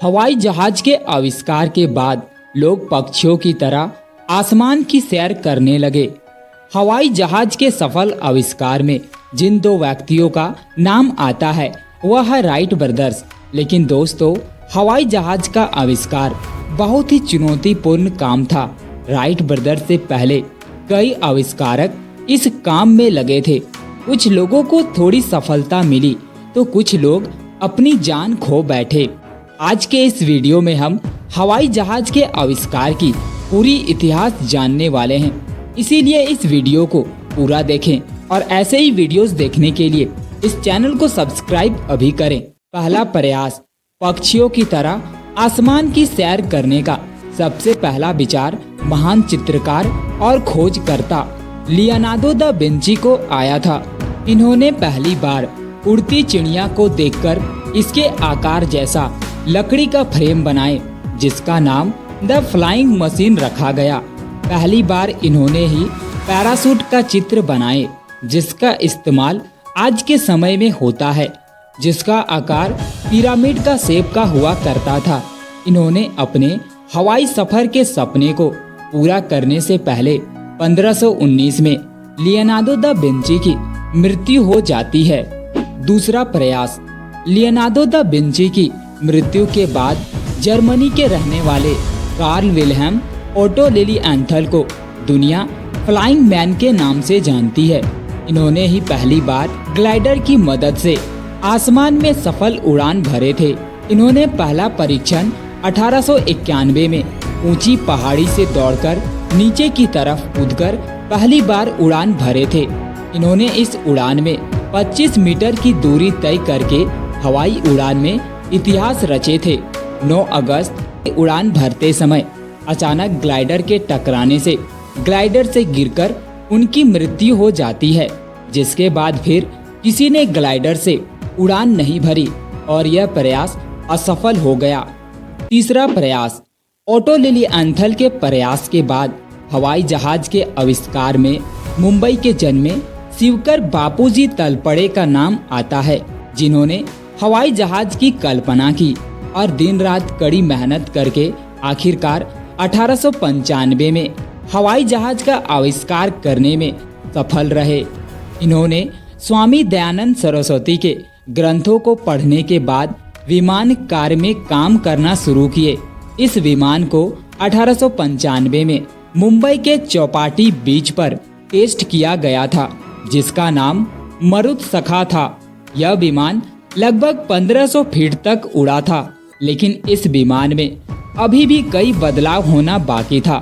हवाई जहाज के आविष्कार के बाद लोग पक्षियों की तरह आसमान की सैर करने लगे। हवाई जहाज के सफल आविष्कार में जिन दो व्यक्तियों का नाम आता है वह है राइट ब्रदर्स। लेकिन दोस्तों, हवाई जहाज का आविष्कार बहुत ही चुनौतीपूर्ण काम था। राइट ब्रदर्स से पहले कई आविष्कारक इस काम में लगे थे। कुछ लोगों को थोड़ी सफलता मिली तो कुछ लोग अपनी जान खो बैठे। आज के इस वीडियो में हम हवाई जहाज के आविष्कार की पूरी इतिहास जानने वाले हैं, इसीलिए इस वीडियो को पूरा देखें और ऐसे ही वीडियोस देखने के लिए इस चैनल को सब्सक्राइब अभी करें। पहला प्रयास, पक्षियों की तरह आसमान की सैर करने का। सबसे पहला विचार महान चित्रकार और खोजकर्ता लियोनार्डो दा विंची को आया था। इन्होंने पहली बार उड़ती चिड़िया को देखकर इसके आकार जैसा लकड़ी का फ्रेम बनाए, जिसका नाम द फ्लाइंग मशीन रखा गया। पहली बार इन्होंने ही पैराशूट का चित्र बनाए, जिसका इस्तेमाल आज के समय में होता है, जिसका आकार पिरामिड का शेप का हुआ करता था। इन्होंने अपने हवाई सफर के सपने को पूरा करने से पहले 1519 में लियोनार्डो दा विंची की मृत्यु हो जाती है। दूसरा प्रयास, लियोनार्डो दा विंची की मृत्यु के बाद जर्मनी के रहने वाले कार्ल विल्हेम ओटो लिलिएंथल को दुनिया फ्लाइंग मैन के नाम से जानती है। इन्होंने ही पहली बार ग्लाइडर की मदद से आसमान में सफल उड़ान भरे थे। इन्होंने पहला परीक्षण 1891 में ऊंची पहाड़ी से दौड़कर नीचे की तरफ कूदकर पहली बार उड़ान भरे थे। इन्होंने इस उड़ान में 25 मीटर की दूरी तय करके हवाई उड़ान में इतिहास रचे थे। 9 अगस्त उड़ान भरते समय अचानक ग्लाइडर के टकराने से ग्लाइडर से गिरकर उनकी मृत्यु हो जाती है, जिसके बाद फिर किसी ने ग्लाइडर से उड़ान नहीं भरी और यह प्रयास असफल हो गया। तीसरा प्रयास, ओटो लिलिएंथल के प्रयास के बाद हवाई जहाज के आविष्कार में मुंबई के जन्मे शिवकर बापूजी तलपड़े का नाम आता है, जिन्होंने हवाई जहाज की कल्पना की और दिन रात कड़ी मेहनत करके आखिरकार 1895 में हवाई जहाज का आविष्कार करने में सफल रहे। इन्होंने स्वामी दयानंद सरस्वती के ग्रंथों को पढ़ने के बाद विमान कार्य में काम करना शुरू किए। इस विमान को 1895 में मुंबई के चौपाटी बीच पर टेस्ट किया गया था, जिसका नाम मरुतसखा था। यह विमान लगभग 1500 फीट तक उड़ा था, लेकिन इस विमान में अभी भी कई बदलाव होना बाकी था।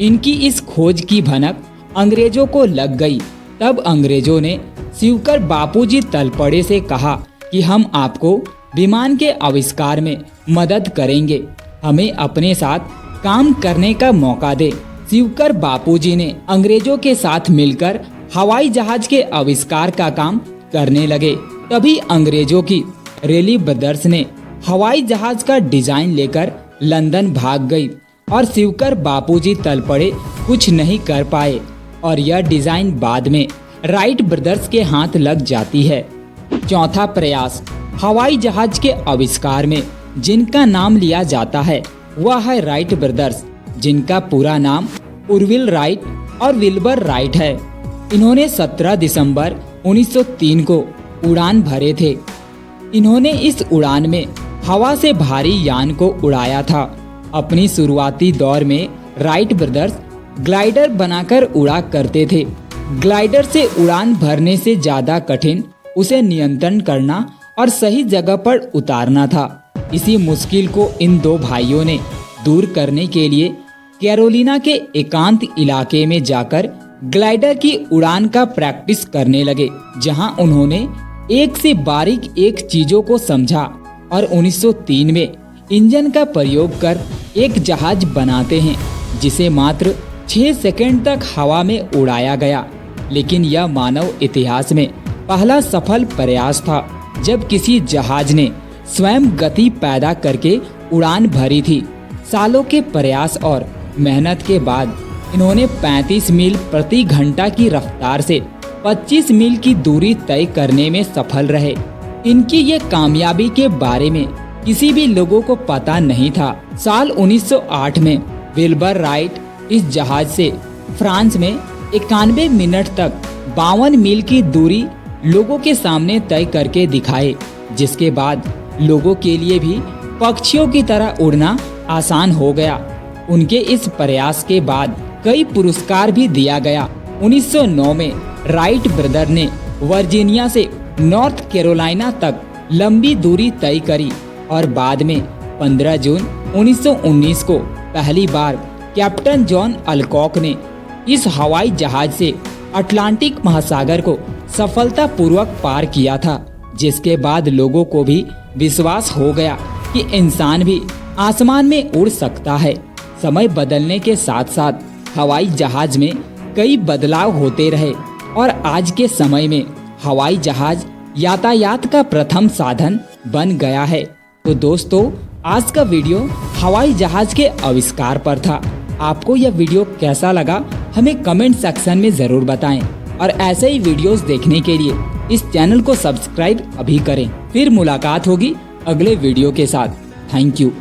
इनकी इस खोज की भनक अंग्रेजों को लग गई। तब अंग्रेजों ने शिवकर बापूजी तलपड़े से कहा कि हम आपको विमान के आविष्कार में मदद करेंगे, हमें अपने साथ काम करने का मौका दे। शिवकर बापूजी ने अंग्रेजों के साथ मिलकर हवाई जहाज के आविष्कार का काम करने लगे। तभी अंग्रेजों की रेली ब्रदर्स ने हवाई जहाज का डिजाइन लेकर लंदन भाग गई और शिवकर बापूजी तलपड़े कुछ नहीं कर पाए और यह डिजाइन बाद में राइट ब्रदर्स के हाथ लग जाती है। चौथा प्रयास, हवाई जहाज के आविष्कार में जिनका नाम लिया जाता है वह है राइट ब्रदर्स, जिनका पूरा नाम उर्विल राइट और विल्बर राइट है। इन्होंने 17 दिसंबर 1903 को उड़ान भरे थे। इन्होंने इस उड़ान में हवा से भारी यान को उड़ाया था। अपनी शुरुआती दौर में राइट ब्रदर्स ग्लाइडर बनाकर उड़ा करते थे। ग्लाइडर से उड़ान भरने से ज्यादा कठिन उसे नियंत्रण करना और सही जगह पर उतारना था। इसी मुश्किल को इन दो भाइयों ने दूर करने के लिए कैरोलिना के एकांत इलाके में जाकर ग्लाइडर की उड़ान का प्रैक्टिस करने लगे, जहां उन्होंने एक से बारीक एक चीजों को समझा और 1903 में इंजन का प्रयोग कर एक जहाज बनाते हैं, जिसे मात्र 6 सेकंड तक हवा में उड़ाया गया। लेकिन यह मानव इतिहास में पहला सफल प्रयास था जब किसी जहाज ने स्वयं गति पैदा करके उड़ान भरी थी। सालों के प्रयास और मेहनत के बाद इन्होंने 35 मील प्रति घंटा की रफ्तार से 25 मील की दूरी तय करने में सफल रहे। इनकी ये कामयाबी के बारे में किसी भी लोगों को पता नहीं था। साल 1908 में विल्बर राइट इस जहाज से फ्रांस में 91 मिनट तक 52 मील की दूरी लोगों के सामने तय करके दिखाए, जिसके बाद लोगों के लिए भी पक्षियों की तरह उड़ना आसान हो गया। उनके इस प्रयास के बाद कई पुरस्कार भी दिया गया। 1909 में राइट ब्रदर ने वर्जीनिया से नॉर्थ कैरोलिना तक लंबी दूरी तय करी और बाद में 15 जून 1919 को पहली बार कैप्टन जॉन अल्कॉक ने इस हवाई जहाज से अटलांटिक महासागर को सफलतापूर्वक पार किया था, जिसके बाद लोगों को भी विश्वास हो गया कि इंसान भी आसमान में उड़ सकता है। समय बदलने के साथ साथ हवाई जहाज में कई बदलाव होते रहे और आज के समय में हवाई जहाज यातायात का प्रथम साधन बन गया है। तो दोस्तों, आज का वीडियो हवाई जहाज के आविष्कार पर था। आपको यह वीडियो कैसा लगा हमें कमेंट सेक्शन में जरूर बताएं और ऐसे ही वीडियोस देखने के लिए इस चैनल को सब्सक्राइब अभी करें। फिर मुलाकात होगी अगले वीडियो के साथ। Thank you.